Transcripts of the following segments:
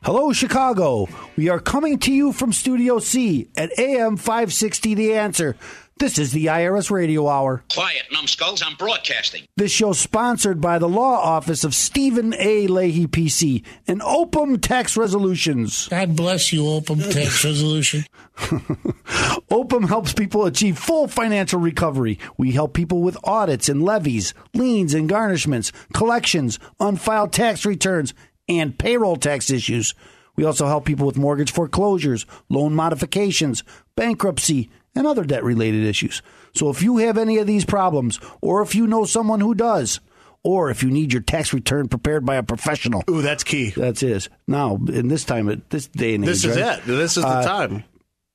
Hello, Chicago. We are coming to you from Studio C at AM 560 The Answer. This is the IRS Radio Hour. Quiet, numbskulls. I'm broadcasting. This show's sponsored by the law office of Stephen A. Leahy, PC, and Opem Tax Resolutions. God bless you, Opem Tax Resolution. Opem helps people achieve full financial recovery. We help people with audits and levies, liens and garnishments, collections, unfiled tax returns, and payroll tax issues. We also help people with mortgage foreclosures, loan modifications, bankruptcy, and other debt-related issues. So if you have any of these problems, or if you know someone who does, or if you need your tax return prepared by a professional. Ooh, that's key. That's it. Now, in this time, at this day and age. This is it. This is the time.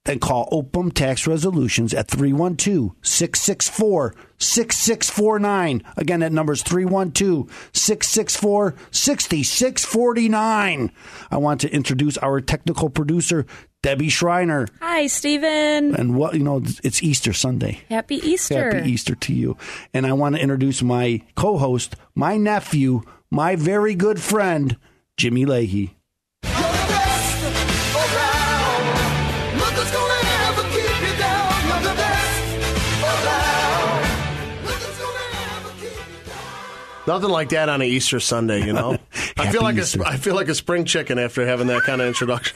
And call Opem Tax Resolutions at 312-664-6649. Again, that number is 312-664-6649. I want to introduce our technical producer, Debbie Schreiner. Hi, Stephen. And what it's Easter Sunday. Happy Easter. Happy Easter to you. And I want to introduce my co-host, my nephew, my very good friend, Jimmy Leahy. Nothing like that on an Easter Sunday, you know. I feel like a spring chicken after having that kind of introduction.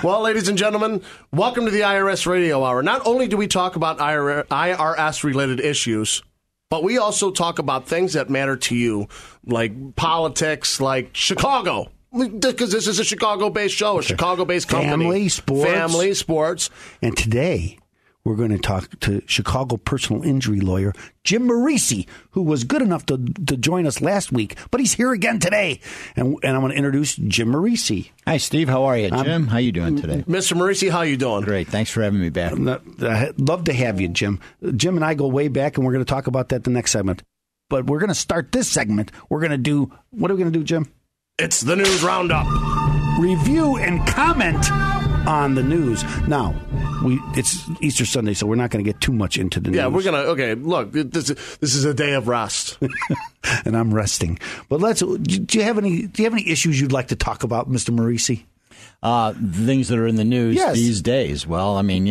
Well, ladies and gentlemen, welcome to the IRS Radio Hour. Not only do we talk about IRS-related issues, but we also talk about things that matter to you, like politics, like Chicago. Because this is a Chicago-based show, a Chicago-based company. Family, sports. And today, we're going to talk to Chicago personal injury lawyer Jim Morici, who was good enough to join us last week, but he's here again today. And I'm going to introduce Jim Morici. Hi, Steve. How are you, Jim? How you doing today? Mr. Morici, how you doing? Great. Thanks for having me back. I'd love to have you, Jim. Jim and I go way back, and we're going to talk about that the next segment. But we're going to start this segment. We're going to do, what are we going to do, Jim? It's the News Roundup. Review and comment on the news. Now, it's Easter Sunday, so we're not going to get too much into the news. Yeah, we're going to, okay, look, this is a day of rest. And I'm resting. But do you have any issues you'd like to talk about, Mr. Morici? Things that are in the news these days. Well, I mean,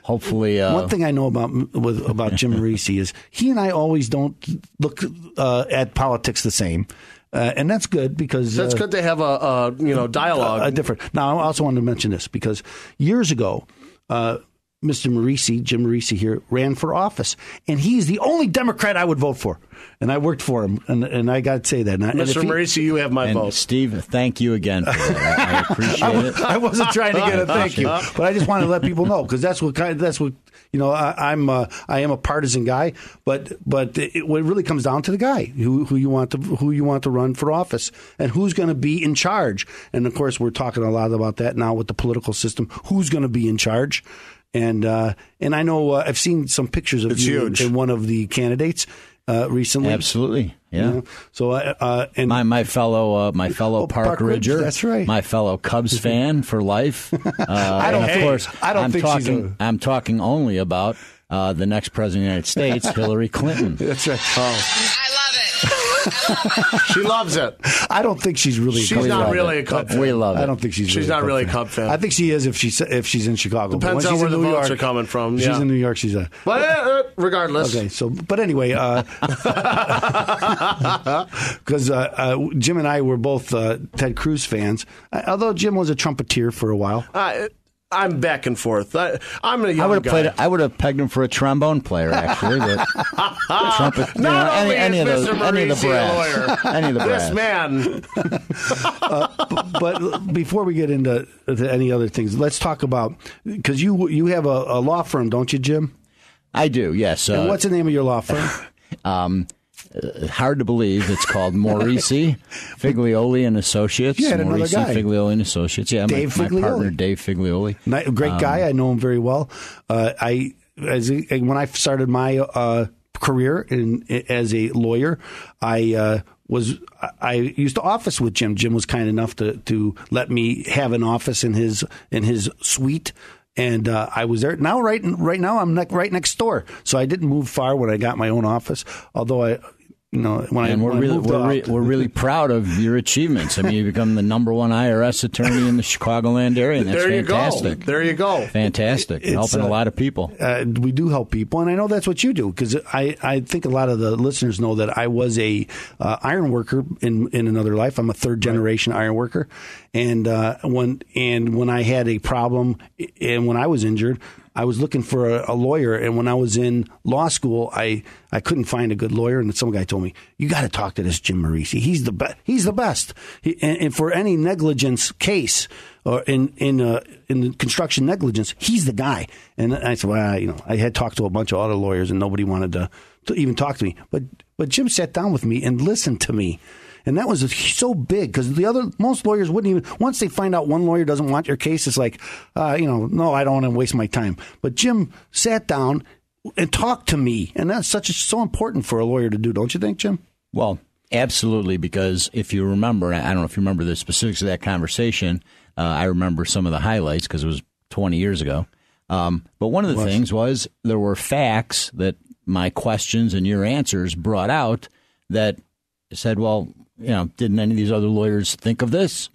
hopefully. One thing I know about Jim Morici is he and I always don't look at politics the same. And that's good because that's good to have a dialogue. Now, I also wanted to mention this because years ago, Mr. Morici, Jim Morici here, ran for office, and he's the only Democrat I would vote for, and I worked for him, and I got to say that. Mr. Morici, you have my vote. Steve, thank you again for that. I appreciate it. I wasn't trying to get a thank you, but I just wanted to let people know because that's what I am a partisan guy, but it really comes down to the guy who you want to run for office and who's going to be in charge. And of course, we're talking a lot about that now with the political system. Who's going to be in charge? And I know I've seen some pictures of you in one of the candidates recently. Absolutely, yeah. So and my fellow Park Ridger, that's right. My fellow Cubs fan for life. I'm talking only about the next president of the United States, Hillary Clinton. That's right. I love it. She loves it. I don't think she's really. She's not really a Cub fan. We love it. I don't think she's not really a Cub fan. I think she is if she's in Chicago. Depends on where the votes are coming from. She's in New York. She's a. But regardless. Okay. So, but anyway, because Jim and I were both Ted Cruz fans, although Jim was a trumpeter for a while. I'm back and forth. I'm a young guy. I would have pegged him for a trombone player, actually. But trumpet, any of the brass. This man. But before we get into any other things, let's talk about because you have a law firm, don't you, Jim? I do. Yes. And what's the name of your law firm? Hard to believe. It's called Morici, Figlioli and Associates. Yeah, another guy. Figlioli and Associates. Yeah, my partner, Dave Figlioli. Great guy. I know him very well. When I started my career as a lawyer, I used to office with Jim. Jim was kind enough to let me have an office in his suite. And I was there. Now, right now, I'm right next door. So I didn't move far when I got my own office. Although we're really proud of your achievements. I mean, you become the number one IRS attorney in the Chicagoland area, and that's fantastic. There you go. Fantastic. Helping a lot of people. We do help people, and I know that's what you do, because I think a lot of the listeners know that I was a iron worker in another life. I'm a third generation iron worker, and when I had a problem and when I was injured, I was looking for a lawyer, and when I was in law school, I couldn't find a good lawyer, and some guy told me, "You got to talk to this Jim Morici. He's the best. He's the best. And for any negligence case or in construction negligence, he's the guy." And I said, "Well, I had talked to a bunch of other lawyers, and nobody wanted to even talk to me." But Jim sat down with me and listened to me. And that was so big, because most lawyers wouldn't even, once they find out one lawyer doesn't want your case, it's like, no, I don't want to waste my time. But Jim sat down and talked to me, and that's so important for a lawyer to do, don't you think, Jim? Well, absolutely, because if you remember, I don't know if you remember the specifics of that conversation. I remember some of the highlights because it was 20 years ago. But one of the things was there were facts that my questions and your answers brought out that said, well, didn't any of these other lawyers think of this?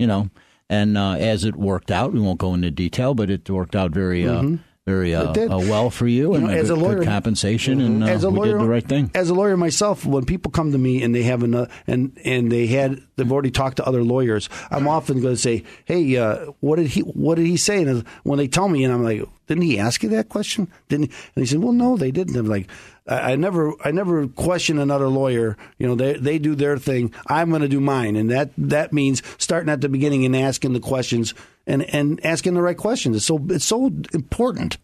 And as it worked out, we won't go into detail, but it worked out very well for you, and as a lawyer, good compensation, and we did the right thing. As a lawyer myself, when people come to me and they have they've already talked to other lawyers, I'm often going to say, "Hey, what did he say?" And when they tell me, and I'm like, "Didn't he ask you that question? Didn't he?" And he said, "Well, no, they didn't." I'm like, I never question another lawyer. They do their thing. I'm going to do mine, and that means starting at the beginning and asking the questions and asking the right questions. It's so important.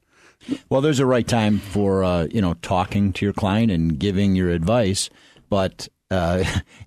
Well, there's a right time for talking to your client and giving your advice, but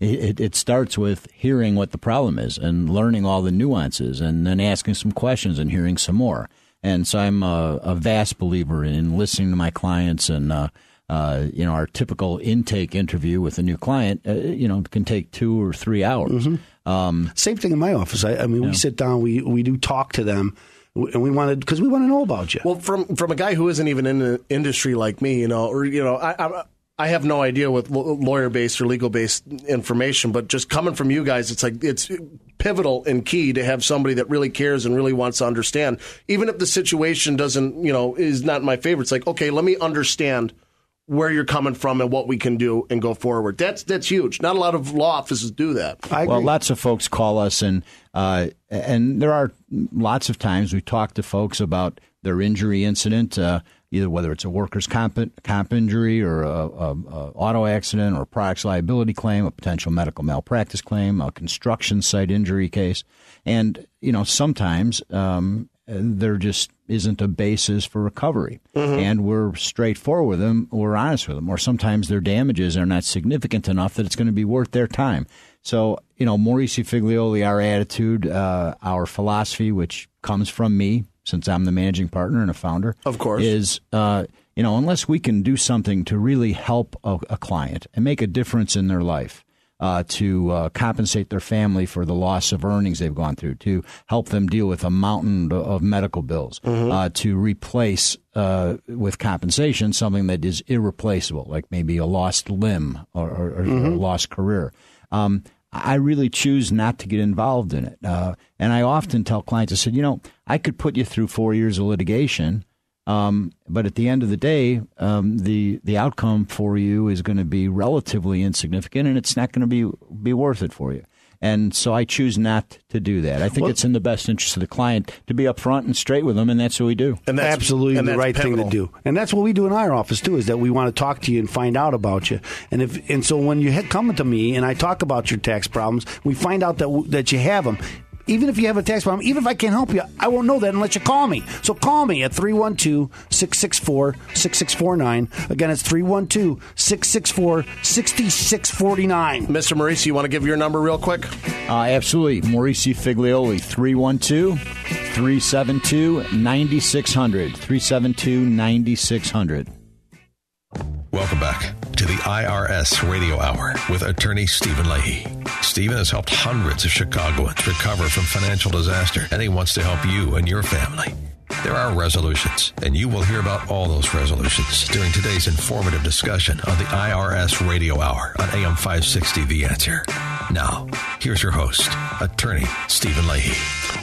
it starts with hearing what the problem is and learning all the nuances, and then asking some questions and hearing some more. And so I'm a vast believer in listening to my clients, and our typical intake interview with a new client, can take 2 or 3 hours. Mm-hmm. Same thing in my office. We sit down, we do talk to them, and we want to know about you. Well, from a guy who isn't even in the industry like me, I have no idea with lawyer-based or legal-based information, but just coming from you guys, it's pivotal and key to have somebody that really cares and really wants to understand. Even if the situation doesn't, is not in my favor, it's like, okay, let me understand where you're coming from and what we can do and go forward. That's huge. Not a lot of law offices do that. Well, lots of folks call us, and there are lots of times we talk to folks about their injury incident, either whether it's a workers' comp injury or a auto accident or a products liability claim, a potential medical malpractice claim, a construction site injury case. And, sometimes there just isn't a basis for recovery. Mm-hmm. And we're straightforward with them, we're honest with them, or sometimes their damages are not significant enough that it's going to be worth their time. So, Morici, Figlioli, our attitude, our philosophy, which comes from me, since I'm the managing partner and a founder, of course, is, unless we can do something to really help a client and make a difference in their life, to compensate their family for the loss of earnings they've gone through, to help them deal with a mountain of medical bills, mm-hmm. To replace with compensation something that is irreplaceable, like maybe a lost limb or mm-hmm. a lost career. I really choose not to get involved in it. And I often tell clients, I said, I could put you through 4 years of litigation, but at the end of the day, the outcome for you is going to be relatively insignificant, and it's not going to be worth it for you. And so I choose not to do that. I think it's in the best interest of the client to be upfront and straight with them, and that's what we do. And that's absolutely the right thing to do. And that's what we do in our office, too, is that we want to talk to you and find out about you. And so when you come to me and I talk about your tax problems, we find out that you have them. Even if you have a tax problem, even if I can't help you, I won't know that unless you call me. So call me at 312-664-6649. Again, it's 312-664-6649. Mr. Morici, you want to give your number real quick? Absolutely. Morici Figlioli, 312-372-9600. 372-9600. Welcome back to the IRS Radio Hour with attorney Stephen Leahy. Stephen has helped hundreds of Chicagoans recover from financial disaster, and he wants to help you and your family. There are resolutions, and you will hear about all those resolutions during today's informative discussion on the IRS Radio Hour on AM 560 The Answer. Now, here's your host, Attorney Stephen Leahy.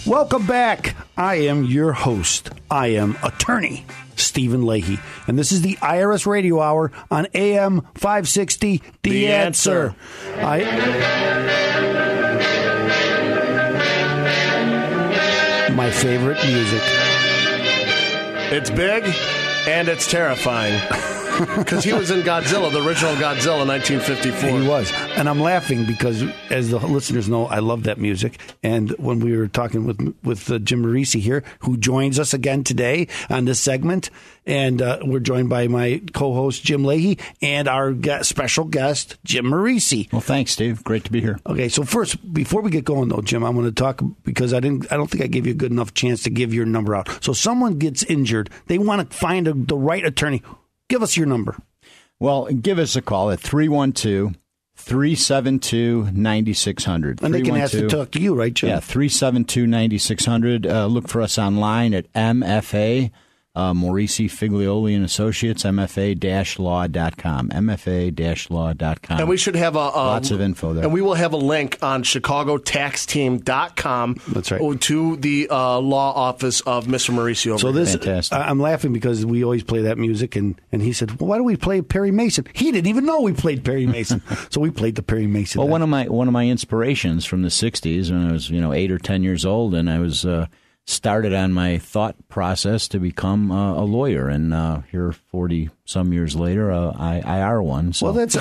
Welcome back. I am your host. I am Attorney Stephen Leahy, and this is the IRS Radio Hour on AM 560 The Answer. My favorite music. It's big and it's terrifying. Because he was in Godzilla, the original Godzilla, 1954. He was. And I'm laughing because, as the listeners know, I love that music. And when we were talking with Jim Morici here, who joins us again today on this segment, and we're joined by my co-host, Jim Leahy, and our special guest, Jim Morici. Well, thanks, Steve. Great to be here. Okay, so first, before we get going, though, Jim, I'm going to talk because I don't think I gave you a good enough chance to give your number out. So someone gets injured. They want to find the right attorney. Give us your number. Well, give us a call at 312-372-9600. And they can ask to talk to you, right, Jim? Yeah, 372-9600. Look for us online at MFA, Morici, Figlioli and Associates, MFA-law.com, MFA-law.com. And we should have lots of info there. And we will have a link on ChicagoTaxTeam.com. That's right. To the law office of Mr. Morici. So this, fantastic. I'm laughing because we always play that music, and he said, "Well, why do we play Perry Mason?" He didn't even know we played Perry Mason, so we played the Perry Mason. Well, one of my inspirations from the '60s when I was 8 or 10 years old, and I was started on my thought process to become a lawyer, and here 40 some years later, I are one. So well, it's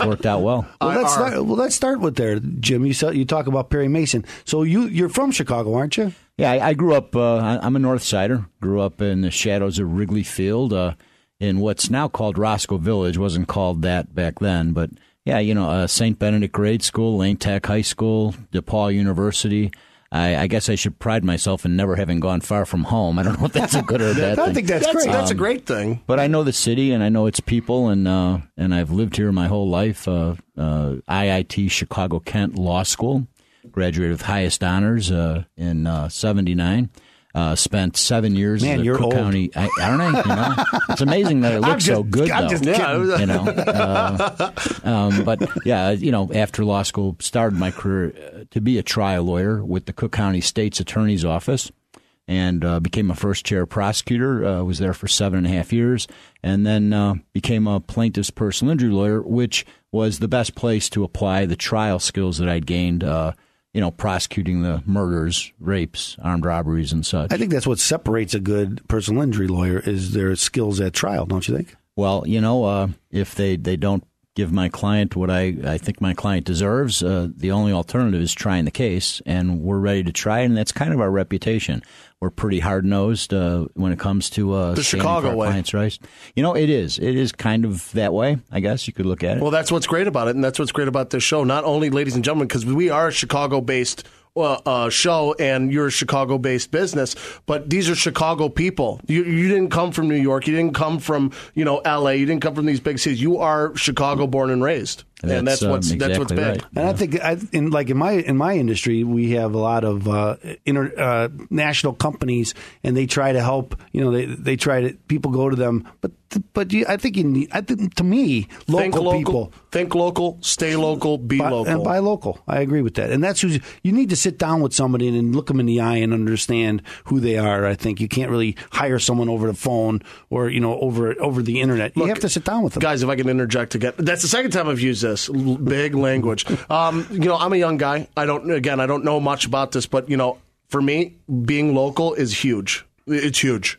worked out well. Let's start with there, Jim. You talk about Perry Mason. So you're from Chicago, aren't you? Yeah, I grew up. I'm a North Sider. Grew up in the shadows of Wrigley Field, in what's now called Roscoe Village. Wasn't called that back then, but yeah, St. Benedict Grade School, Lane Tech High School, DePaul University. I guess I should pride myself in never having gone far from home. I don't know if that's a good or a bad thing. I think that's great. That's a great thing. But I know the city and I know its people, and I've lived here my whole life. IIT Chicago Kent Law School, graduated with highest honors in '79. Spent 7 years in the Cook County. Aren't I? It's amazing that it looks so good, though. But yeah, after law school, started my career to be a trial lawyer with the Cook County State's Attorney's Office, and became a first chair prosecutor. Was there for 7.5 years, and then became a plaintiff's personal injury lawyer, which was the best place to apply the trial skills that I'd gained. Prosecuting the murders, rapes, armed robberies, and such. I think that's what separates a good personal injury lawyer is their skills at trial, don't you think? Well, if they don't give my client what I think my client deserves, the only alternative is trying the case, and we're ready to try it, and that's kind of our reputation. We're pretty hard-nosed when it comes to the Chicago way. Clients' rights. It is. It is kind of that way, I guess you could look at it. Well, that's what's great about it, and that's what's great about this show. Not only, ladies and gentlemen, because we are a Chicago-based show and you're a Chicago-based business, but these are Chicago people. You didn't come from New York. You didn't come from L.A. You didn't come from these big cities. You are Chicago born and raised. And that's what's exactly big. Right. And I think in my industry, we have a lot of national companies, and they try to help. They try to people go to them, but I think to me, local people think local, stay local, be local, and buy local. I agree with that, and that's you need to sit down with somebody and look them in the eye and understand who they are. I think you can't really hire someone over the phone or over the internet. You have to sit down with them, guys. If I can interject again, that's the second time I've used this big language. I'm a young guy. I don't know much about this, but for me, being local is huge. It's huge.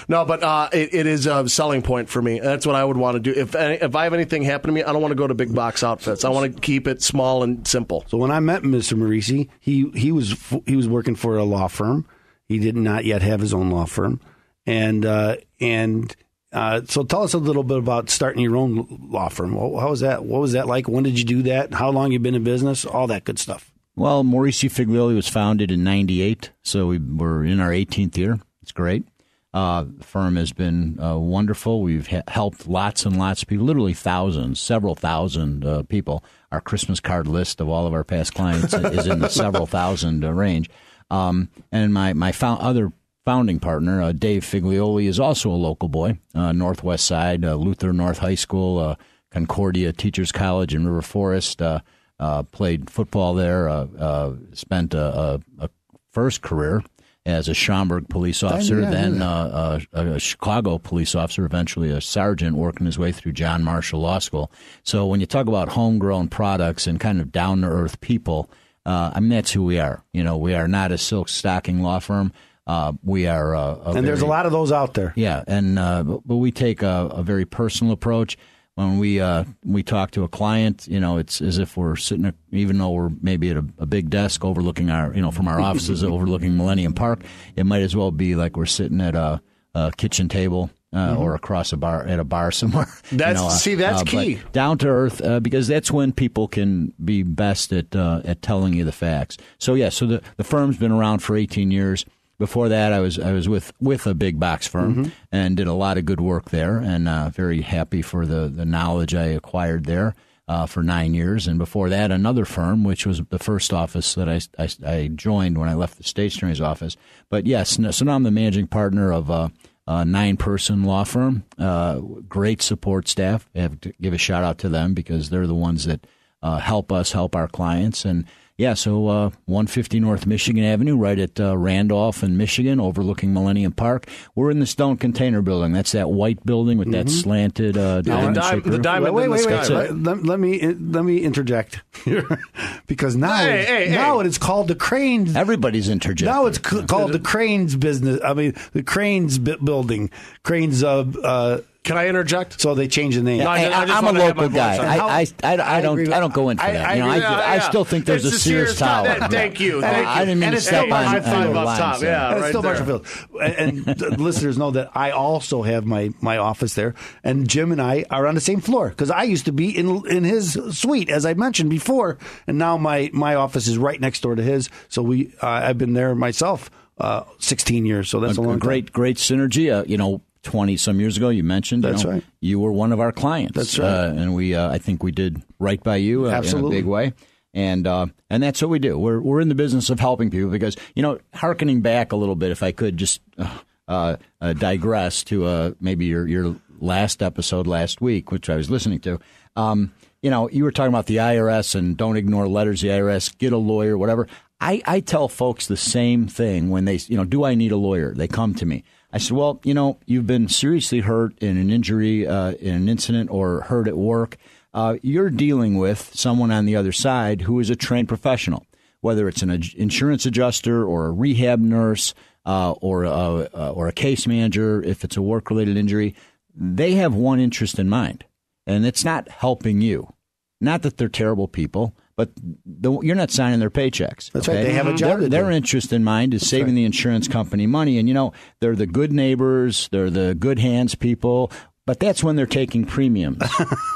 No, but it is a selling point for me. That's what I would want to do. If I have anything happen to me, I don't want to go to big box outfits. I want to keep it small and simple. So when I met Mr. Morici, he was working for a law firm. He did not yet have his own law firm, and so tell us a little bit about starting your own law firm. How was that? What was that like? When did you do that? How long you been in business? All that good stuff. Well, Morici Figlioli was founded in '98, so we're in our 18th year. It's great. The firm has been wonderful. We've helped lots and lots of people, literally thousands, several thousand people. Our Christmas card list of all of our past clients is in the several thousand range. And my other founding partner, Dave Figlioli, is also a local boy, Northwest Side, Luther North High School, Concordia Teachers College in River Forest, played football there, spent a first career as a Schaumburg police officer, then a Chicago police officer, eventually a sergeant, working his way through John Marshall Law School. So when you talk about homegrown products and kind of down-to-earth people, that's who we are. We are not a silk stocking law firm. We are and there's a lot of those out there. Yeah, and but we take a very personal approach. When we talk to a client, it's as if we're sitting, even though we're maybe at a big desk overlooking from our offices overlooking Millennium Park, it might as well be like we're sitting at a kitchen table or across a bar at a bar somewhere. That's key. Down to earth, because that's when people can be best at telling you the facts. So the firm's been around for 18 years. Before that, I was with a big box firm and did a lot of good work there, and very happy for the knowledge I acquired there for 9 years. And before that, another firm, which was the first office that I joined when I left the State's Attorney's office. But yes, so now I'm the managing partner of a 9-person law firm. Great support staff. I have to give a shout out to them because they're the ones that help us help our clients. And so 150 North Michigan Avenue, right at Randolph in Michigan, overlooking Millennium Park. We're in the Stone Container Building. That's that white building with that slanted diamond shape roof. The diamond in the sky. Let me interject here, because now it is called the Cranes. Everybody's interjecting. Now it's called the Cranes business. I mean, the Cranes building. Cranes. Can I interject? So they changed the name. No, I'm a local guy. I don't go into that. I still think there's a Sears Tower. Thank you. I didn't mean to step on high five up top. Yeah, it's still Marshallfield. And the listeners know that I also have my office there, and Jim and I are on the same floor because I used to be in his suite, as I mentioned before, and now my office is right next door to his. So I've been there myself 16 years. So that's a long time. Great synergy. 20-some years ago, you mentioned. That's right. You were one of our clients. That's right. And we, I think we did right by you in a big way. And that's what we do. We're in the business of helping people because, hearkening back a little bit, if I could just digress to maybe your last episode last week, which I was listening to. You were talking about the IRS and don't ignore letters of the IRS, get a lawyer, whatever. I tell folks the same thing when they, do I need a lawyer? They come to me. I said, well, you've been seriously hurt in an injury, in an incident, or hurt at work. You're dealing with someone on the other side who is a trained professional, whether it's an insurance adjuster or a rehab nurse or a case manager. If it's a work-related injury, they have one interest in mind, and it's not helping you. Not that they're terrible people, but you're not signing their paychecks. That's right. They have a job. Their interest in mind is saving the insurance company money. And, they're the good neighbors. They're the good hands people. But that's when they're taking premiums,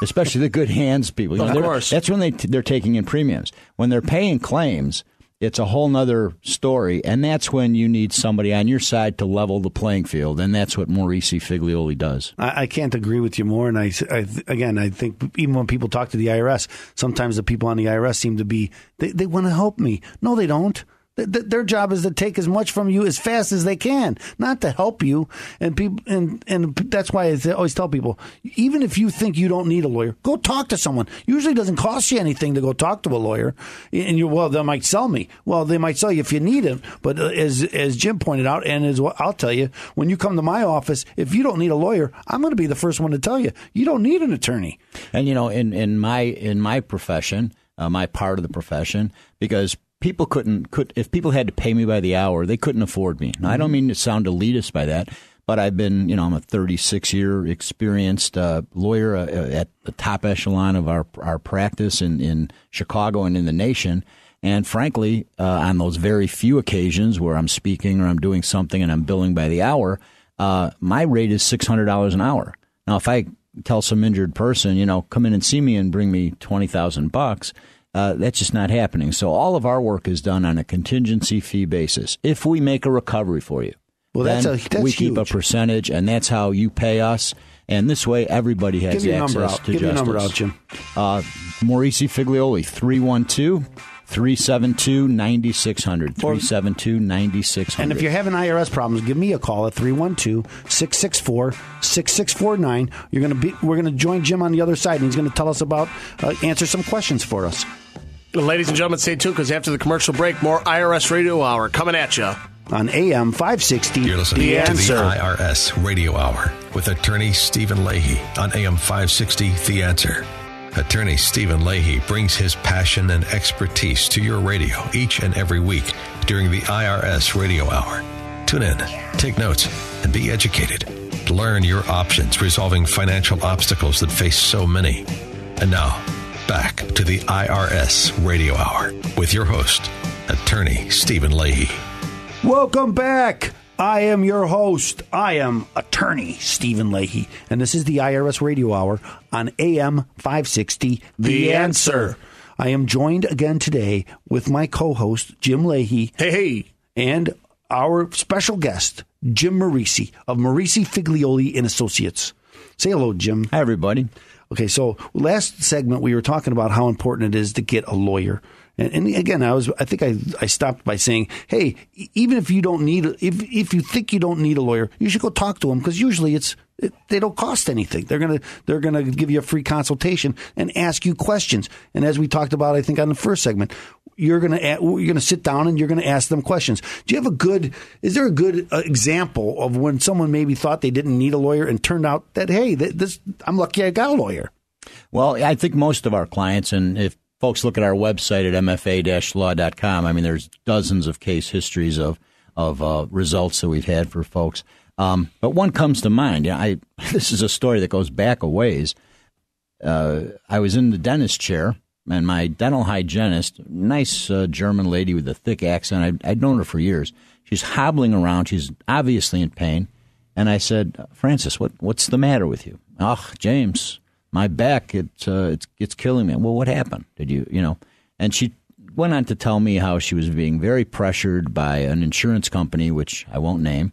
especially the good hands people. Of course. That's when they're taking in premiums. When they're paying claims, it's a whole nother story. And that's when you need somebody on your side to level the playing field. And that's what Morici Figlioli does. I can't agree with you more. And I think even when people talk to the IRS, sometimes the people on the IRS seem to be, they want to help me. No, they don't. Their job is to take as much from you as fast as they can, not to help you. And people, and that's why I always tell people, even if you think you don't need a lawyer, go talk to someone. Usually, it doesn't cost you anything to go talk to a lawyer. And they might sell me. Well, they might sell you if you need him. But as Jim pointed out, and as I'll tell you, when you come to my office, if you don't need a lawyer, I'm going to be the first one to tell you you don't need an attorney. And in my profession, my part of the profession, because people if people had to pay me by the hour, they couldn't afford me. Now, I don't mean to sound elitist by that, but I've been, I'm a 36-year experienced lawyer at the top echelon of our practice in Chicago and in the nation. And frankly, on those very few occasions where I'm speaking or I'm doing something and I'm billing by the hour, my rate is $600 an hour. Now, if I tell some injured person, come in and see me and bring me $20,000, that's just not happening. So all of our work is done on a contingency fee basis. If we make a recovery for you, then we keep a percentage, and that's how you pay us. And this way, everybody has access to justice. Give your number out, Jim. Morici Figlioli, 372-9600. 372-9600. And if you're having IRS problems, give me a call at 312-664-6649. We're going to join Jim on the other side, and he's going to tell us about answer some questions for us. Ladies and gentlemen, stay tuned because after the commercial break, more IRS Radio Hour coming at you. On AM 560, You're listening The to Answer. the IRS Radio Hour with attorney Stephen Leahy on AM 560, The Answer. Attorney Stephen Leahy brings his passion and expertise to your radio each and every week during the IRS Radio Hour. Tune in, take notes, and be educated. Learn your options resolving financial obstacles that face so many. And now, back to the IRS Radio Hour with your host, attorney Stephen Leahy. Welcome back. I am your host. I am attorney Stephen Leahy, and this is the IRS Radio Hour on AM 560, The Answer. I am joined again today with my co-host, Jim Leahy. Hey. And our special guest, Jim Morici of Morici, Figlioli and Associates. Say hello, Jim. Hi, everybody. Okay, so last segment we were talking about how important it is to get a lawyer. And again, I think I stopped by saying, hey, even if you don't need, if you think you don't need a lawyer, you should go talk to them because usually they don't cost anything. They're gonna give you a free consultation and ask you questions. And as we talked about, I think on the first segment, you're gonna sit down and you're gonna ask them questions. Is there a good example of when someone maybe thought they didn't need a lawyer and turned out that, hey, I'm lucky I got a lawyer? Well, I think most of our clients, and if folks look at our website at mfa-law.com, I mean, there's dozens of case histories of results that we've had for folks. But one comes to mind. This is a story that goes back a ways. I was in the dentist chair, and my dental hygienist, nice German lady with a thick accent, I'd known her for years. She's hobbling around. She's obviously in pain. And I said, Francis, what's the matter with you? Oh, James, my back, it's killing me. Well, what happened? Did you? And she went on to tell me how she was being very pressured by an insurance company, which I won't name,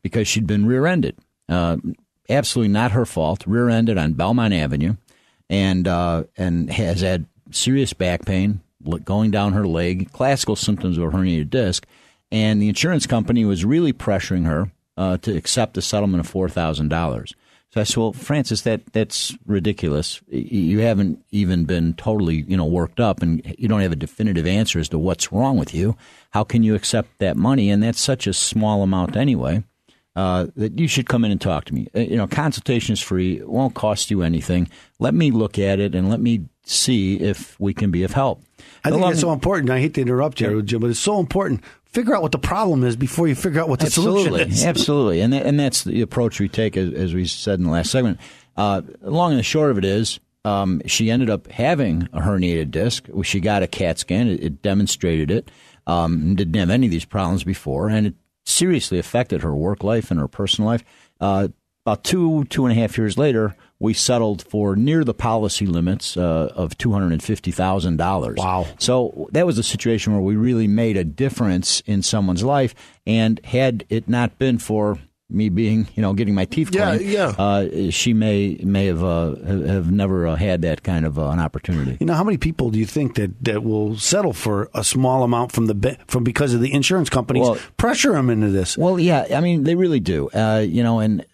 because she'd been rear-ended. Absolutely not her fault. Rear-ended on Belmont Avenue, and has had serious back pain going down her leg, classical symptoms of a herniated disc, and the insurance company was really pressuring her to accept a settlement of $4,000. So I said, well, Francis, that's ridiculous. You haven't even been totally, worked up, and you don't have a definitive answer as to what's wrong with you. How can you accept that money? And that's such a small amount anyway, that you should come in and talk to me. Consultation is free. It won't cost you anything. Let me look at it and let me see if we can be of help. I think that's so important. I hate to interrupt you, Jim, but it's so important. Figure out what the problem is before you figure out what the solution is. Absolutely. And that's the approach we take, as we said in the last segment. Long and the short of it is, she ended up having a herniated disc. She got a CAT scan. It demonstrated it. Didn't have any of these problems before, and it seriously affected her work life and her personal life. About 2.5 years later, we settled for near the policy limits of $250,000. Wow. So that was a situation where we really made a difference in someone's life. And had it not been for me being, getting my teeth cleaned, she may have never had that kind of an opportunity. How many people do you think that will settle for a small amount from because of the insurance companies pressure them into this? Well, yeah, I mean, they really do. And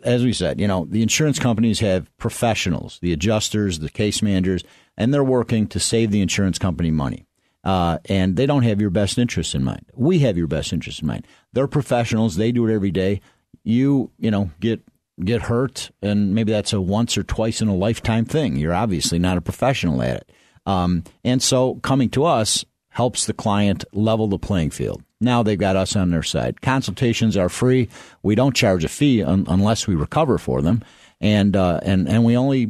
as we said, the insurance companies have professionals, the adjusters, the case managers, and they're working to save the insurance company money. And they don't have your best interests in mind. We have your best interests in mind. They're professionals. They do it every day. You get hurt, and maybe that's a once or twice in a lifetime thing. You're obviously not a professional at it. And so coming to us helps the client level the playing field. Now they've got us on their side. Consultations are free. We don't charge a fee unless we recover for them. And we only,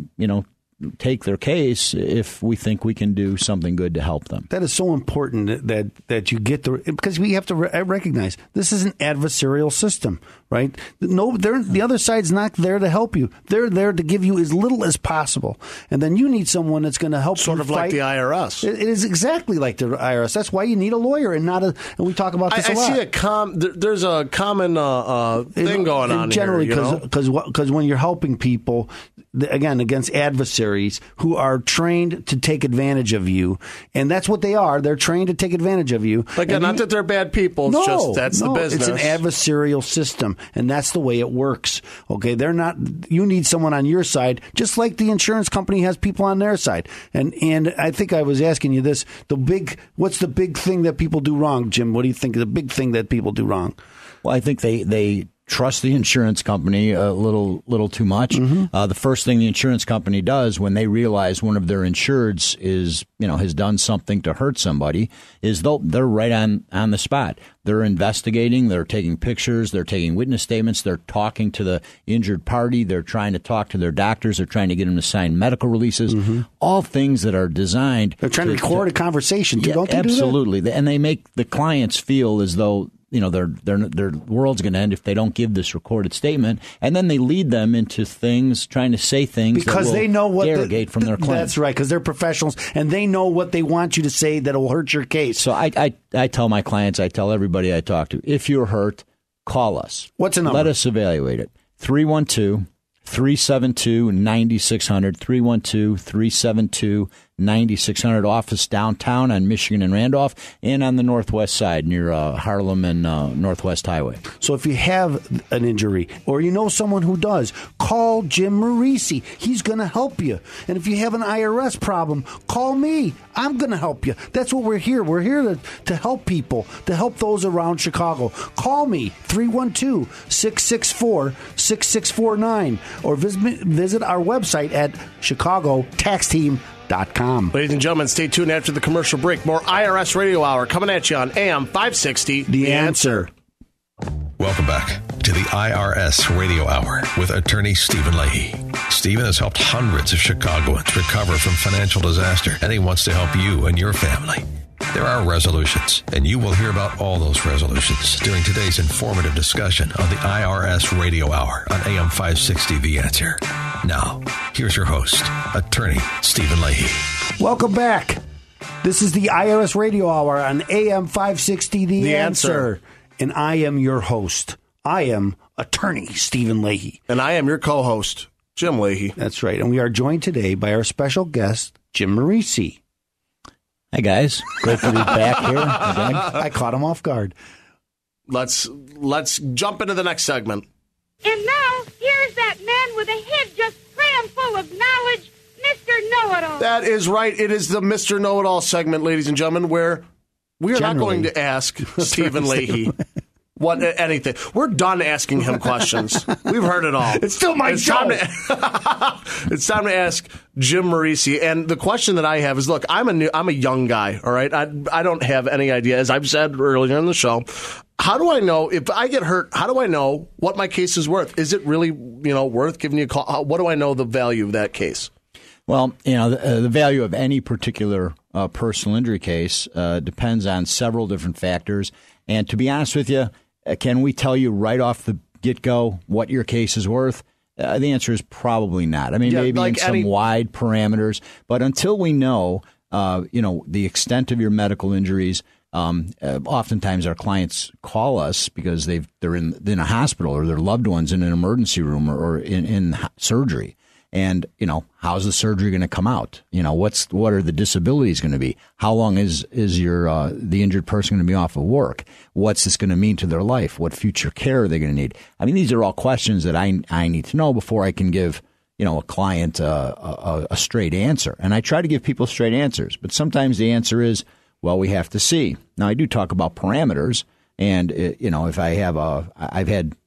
take their case if we think we can do something good to help them. That is so important that you get because we have to recognize this is an adversarial system, right? No, the other side's not there to help you. They're there to give you as little as possible, and then you need someone that's going to help. Sort of like the IRS. It is exactly like the IRS. That's why you need a lawyer and not a. And we talk about this a lot. I see there's a common thing going on generally, here. Because when you're helping people, against adversaries who are trained to take advantage of you. And that's what they are. They're trained to take advantage of you. Again, not that they're bad people. It's just that's the business. It's an adversarial system, and that's the way it works. Okay, they're not. You need someone on your side, just like the insurance company has people on their side. And I think I was asking you this: what's the big thing that people do wrong, Jim? What do you think is the big thing that people do wrong? Well, I think they trust the insurance company a little too much. Mm-hmm. The first thing the insurance company does when they realize one of their insureds has done something to hurt somebody is they're right on the spot. They're investigating. They're taking pictures. They're taking witness statements. They're talking to the injured party. They're trying to talk to their doctors. They're trying to get them to sign medical releases. Mm-hmm. All things that are designed. They're trying to record a conversation too. Don't they absolutely. do that? And they make the clients feel as though their world's going to end if they don't give this recorded statement, and then they lead them into things, trying to say things because that will they know what derogate from their claim. That's right, because they're professionals and they know what they want you to say that will hurt your case. So I tell my clients, I tell everybody I talk to, if you're hurt, call us. What's the number? Let us evaluate it. 312-372-9600. 312-372-9600. Office downtown on Michigan and Randolph, and on the northwest side near Harlem and Northwest Highway. So if you have an injury or you know someone who does, call Jim Morici. He's going to help you. And if you have an IRS problem, call me. I'm going to help you. That's what we're here. We're here to help people, to help those around Chicago. Call me, 312-664-6649, or visit our website at chicagotaxteam.com. Ladies and gentlemen, stay tuned after the commercial break. More IRS Radio Hour coming at you on AM 560. The Answer. Welcome back to the IRS Radio Hour with attorney Stephen Leahy. Stephen has helped hundreds of Chicagoans recover from financial disaster, and he wants to help you and your family. There are resolutions, and you will hear about all those resolutions during today's informative discussion on the IRS Radio Hour on AM 560 The Answer. Now, here's your host, attorney Stephen Leahy. Welcome back. This is the IRS Radio Hour on AM 560 The Answer. And I am your host. I am attorney Stephen Leahy. And I am your co-host, Jim Leahy. That's right. And we are joined today by our special guest, Jim Morici. Hey, guys. Great to be back here again. I caught him off guard. Let's jump into the next segment. And now, here's that man with a head just crammed full of knowledge, Mr. Know-It-All. That is right. It is the Mr. Know-It-All segment, ladies and gentlemen, where we are not going to ask Stephen Leahy anything. We're done asking him questions. We've heard it all. It's still my job. It's time to ask Jim Morici. And the question that I have is, look, I'm a young guy, all right? I don't have any idea. As I've said earlier in the show, how do I know if I get hurt? How do I know what my case is worth? Is it really, worth giving you a call? What do I know the value of that case? Well, the value of any particular personal injury case depends on several different factors. And to be honest with you, can we tell you right off the get-go what your case is worth? The answer is probably not. I mean, maybe in some wide parameters, but until we know, the extent of your medical injuries, oftentimes our clients call us because they're in a hospital or their loved ones in an emergency room or in surgery. And, how's the surgery going to come out? What are the disabilities going to be? How long is the injured person going to be off of work? What's this going to mean to their life? What future care are they going to need? I mean, these are all questions that I need to know before I can give, a client a straight answer. And I try to give people straight answers, but sometimes the answer is, well, we have to see. Now, I do talk about parameters, and, if I've had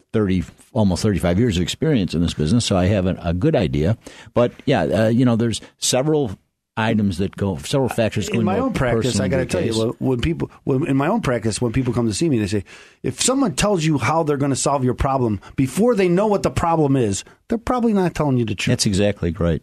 almost 35 years of experience in this business, so I have a good idea. But there's several items several factors. In my own practice, I got to tell you, when people come to see me, they say, if someone tells you how they're going to solve your problem before they know what the problem is, they're probably not telling you the truth. That's exactly right.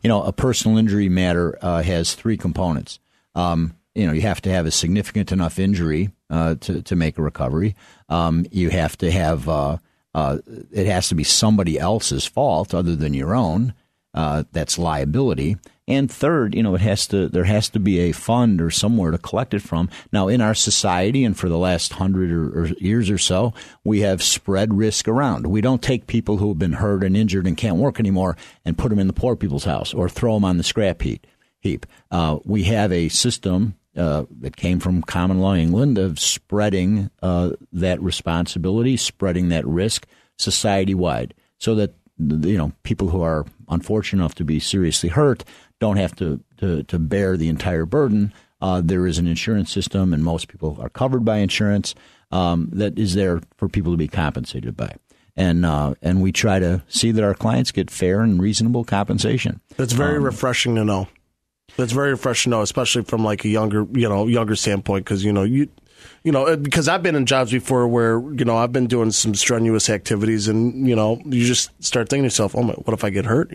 A personal injury matter has three components. You have to have a significant enough injury to make a recovery. You have to have it has to be somebody else's fault other than your own. that's liability. And third, there has to be a fund or somewhere to collect it from. Now, in our society, and for the last 100 or years or so, we have spread risk around. We don't take people who have been hurt and injured and can't work anymore and put them in the poor people's house or throw them on the scrap heap. We have a system that came from common law England of spreading that responsibility, spreading that risk society-wide, so that people who are unfortunate enough to be seriously hurt don't have to bear the entire burden. There is an insurance system, and most people are covered by insurance that is there for people to be compensated by. And we try to see that our clients get fair and reasonable compensation. That's very refreshing to know. That's very refreshing to know, especially from like a younger standpoint, because because I've been in jobs before where I've been doing some strenuous activities, and you just start thinking to yourself, oh my, what if I get hurt?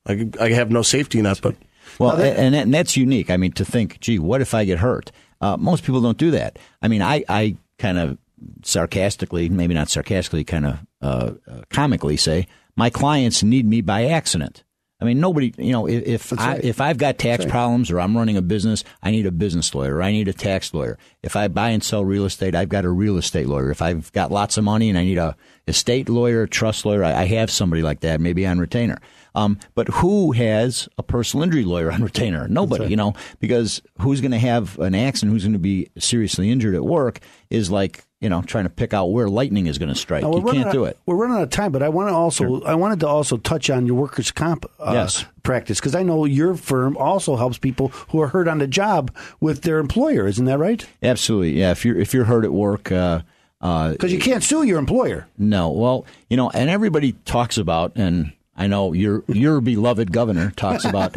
I have no safety net. But and that's unique. I mean, to think, gee, what if I get hurt? Most people don't do that. I mean, I kind of sarcastically, maybe not sarcastically, kind of comically say, my clients need me by accident. I mean, nobody, if I've got tax problems or I'm running a business, I need a business lawyer or I need a tax lawyer. If I buy and sell real estate, I've got a real estate lawyer. If I've got lots of money and I need a estate lawyer, a trust lawyer, I have somebody like that, maybe on retainer. But who has a personal injury lawyer on retainer? Nobody, because who's going to have an accident, who's going to be seriously injured at work is like, trying to pick out where lightning is going to strike. You can't do it. We're running out of time, but I wanted to also touch on your workers' comp practice, because I know your firm also helps people who are hurt on the job with their employer. Isn't that right? Absolutely. Yeah. If you're hurt at work, because you can't sue your employer. No. Well, and everybody talks about, and I know your beloved governor talks about,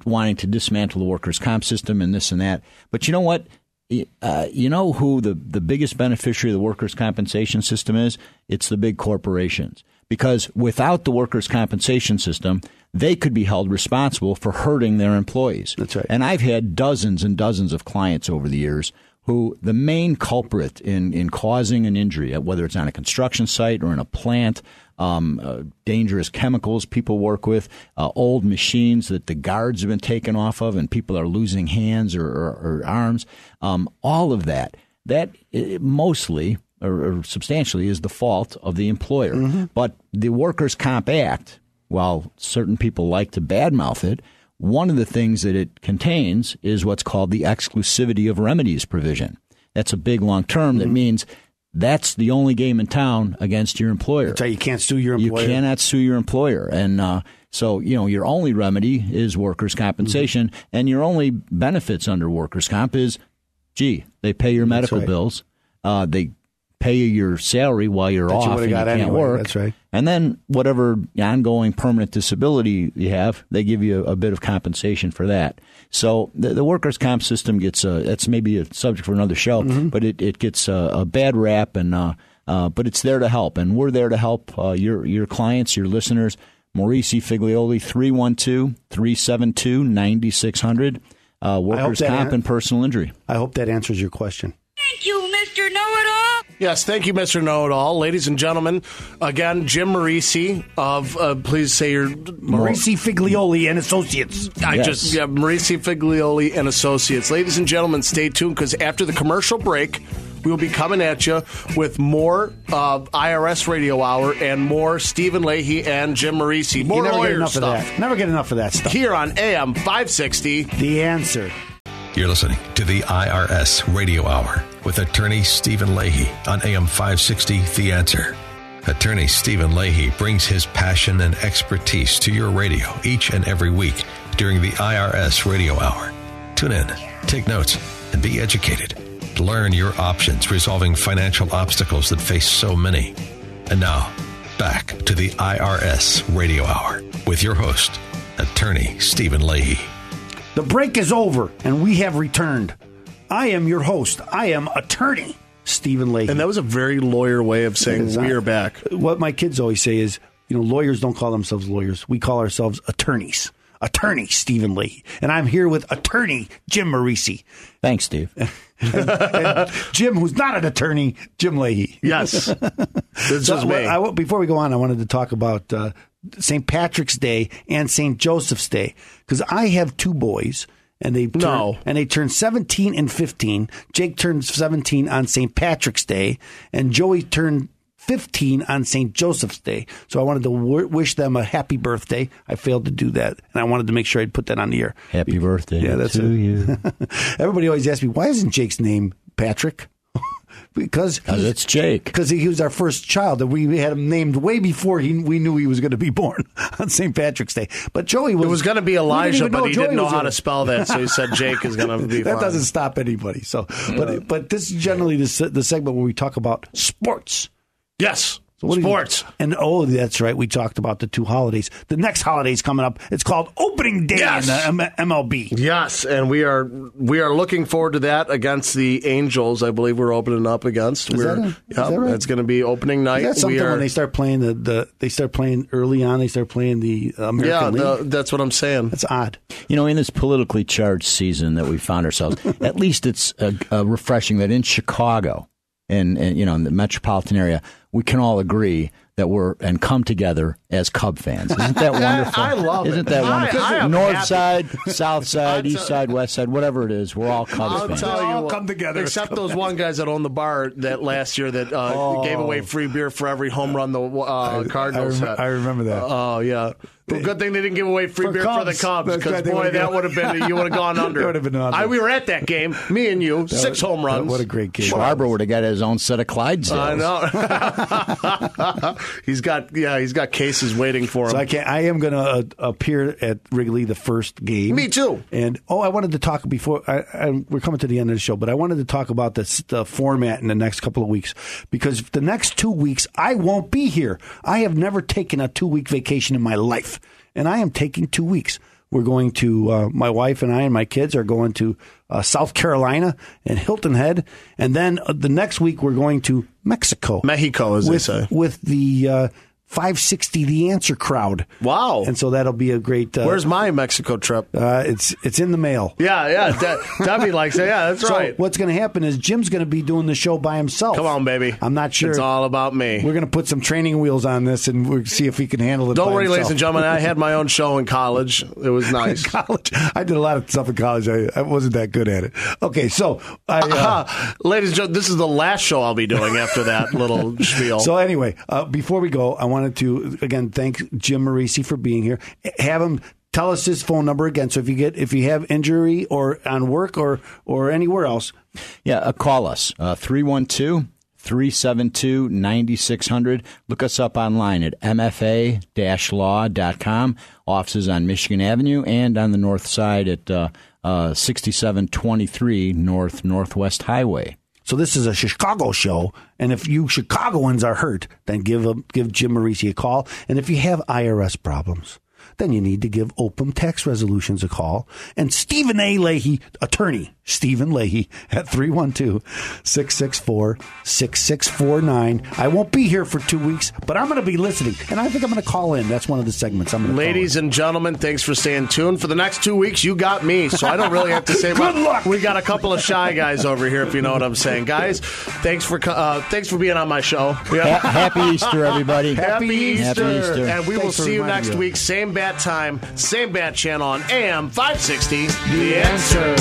wanting to dismantle the workers' comp system and this and that. But you know what? You know who the biggest beneficiary of the workers' compensation system is? It's the big corporations. Because without the workers' compensation system, they could be held responsible for hurting their employees. That's right. And I've had dozens and dozens of clients over the years who the main culprit in causing an injury, whether it's on a construction site or in a plant, dangerous chemicals people work with, old machines that the guards have been taken off of and people are losing hands or arms, all of that mostly or substantially is the fault of the employer. Mm-hmm. But the Workers' Comp Act, while certain people like to badmouth it, one of the things that it contains is what's called the exclusivity of remedies provision. That's a big long term that means that's the only game in town against your employer. That's right. You can't sue your employer. You cannot sue your employer. And so, your only remedy is workers' compensation, and your only benefits under workers' comp is, they pay your medical bills. They pay you your salary while you're off and you can't work. That's right. And then whatever ongoing permanent disability you have, they give you a bit of compensation for that. So the workers' comp system gets that's maybe a subject for another show, but it gets a bad rap, and but it's there to help, and we're there to help your clients, your listeners. Morici Figlioli, 312-372-9600. Workers' comp and personal injury. I hope that answers your question. Thank you, Mr. Know-It-All. Yes, thank you, Mr. Know-It-All. Ladies and gentlemen, again, Jim Morici of, please say your... Morici Figlioli and Associates. Morici Figlioli and Associates. Ladies and gentlemen, stay tuned, because after the commercial break, we will be coming at you with more IRS Radio Hour and more Stephen Leahy and Jim Morici. More lawyer stuff. Never get enough of that stuff. Here on AM 560. The Answer. You're listening to the IRS Radio Hour with attorney Stephen Leahy on AM 560, The Answer. Attorney Stephen Leahy brings his passion and expertise to your radio each and every week during the IRS Radio Hour. Tune in, take notes, and be educated. Learn your options resolving financial obstacles that face so many. And now, back to the IRS Radio Hour with your host, attorney Stephen Leahy. The break is over, and we have returned. I am your host. I am attorney Stephen Leahy. And that was a very lawyer way of saying we are back. What my kids always say is, lawyers don't call themselves lawyers. We call ourselves attorneys. Attorney Stephen Leahy. And I'm here with attorney Jim Morici. Thanks, Steve. and Jim, who's not an attorney, Jim Leahy. Yes. This is me. Before we go on, I wanted to talk about St. Patrick's Day and St. Joseph's Day, because I have two boys. And they turn 17 and 15. Jake turned 17 on St. Patrick's Day, and Joey turned 15 on St. Joseph's Day. So I wanted to wish them a happy birthday. I failed to do that, and I wanted to make sure I'd put that on the air. Happy birthday to you. Everybody always asks me, why isn't Jake's name Patrick? Because it's Jake. Because he was our first child, and we had him named way before we knew he was going to be born on St. Patrick's Day. But Joey was... It was going to be Elijah, but he didn't know how to spell that, so he said Jake is going to be That fine. doesn't stop anybody. So, but this is generally the segment where we talk about sports. Yes. So Sports. And that's right. We talked about the two holidays. The next holiday's coming up. It's called Opening Day in the MLB. Yes, and we are looking forward to that against the Angels. I believe we're opening up against. Is that right? It's going to be opening night. That's something when they start playing they start playing early on. They start playing the American League. That's what I'm saying. That's odd. In this politically charged season that we found ourselves, at least it's refreshing that in Chicago and in the metropolitan area, we can all agree that we're and come together as Cub fans. Isn't that wonderful? I love it. Isn't that wonderful? I am North happy. side, south side, east side, west side, whatever it is, we're all Cubs fans. Tell you all what, come together. Except those one guys that owned the bar that last year that gave away free beer for every home run the Cardinals had. I remember that. Oh, yeah. Well, good thing they didn't give away free beer for the Cubs, because, boy, that would have been, you would have gone under. It would have been under. We were at that game, me and you, 6 home runs. What a great game. Schwarber would have got his own set of Clydesdales. I know. He's got cases waiting for him. So I am going to appear at Wrigley the first game. Me too. And I wanted to talk before we're coming to the end of the show, but I wanted to talk about the format in the next couple of weeks, because the next 2 weeks I won't be here. I have never taken a 2-week vacation in my life, and I am taking 2 weeks. We're going to my wife and I and my kids are going to South Carolina and Hilton Head, and then the next week we're going to Mexico, as they say, with the 560 The Answer crowd. Wow. And so that'll be a great... Where's my Mexico trip? It's in the mail. Yeah. Debbie likes it. Yeah, that's right. What's going to happen is Jim's going to be doing the show by himself. Come on, baby. I'm not sure. It's all about me. We're going to put some training wheels on this, and we'll see if he can handle it. Don't worry, himself. ladies and gentlemen. I had my own show in college. It was nice. College. I did a lot of stuff in college. I wasn't that good at it. Okay, so ladies and gentlemen, this is the last show I'll be doing after that little spiel. So anyway, before we go, I wanted to again thank Jim Morici for being here. Have him tell us his phone number again. So if you have injury or on work or anywhere else, call us 312-372-9600. Look us up online at mfa-law.com. Offices on Michigan Avenue and on the north side at 6723 Northwest Highway. So this is a Chicago show, and if you Chicagoans are hurt, then give Jim Morici a call. And if you have IRS problems, then you need to give Opem Tax Resolutions a call. And Stephen A. Leahy, attorney Stephen Leahy, at 312-664-6649. I won't be here for 2 weeks, but I'm going to be listening, and I think I'm going to call in. That's one of the segments I'm going to Ladies and gentlemen, thanks for staying tuned. For the next 2 weeks, you got me, so I don't really have to say much. Good luck. We got a couple of shy guys over here, if you know what I'm saying. Guys, thanks for being on my show. Yeah. Happy Easter, everybody. Happy Easter. Happy Easter. And we will see you next week. Same bat time, same bat channel on AM 560. The Answer.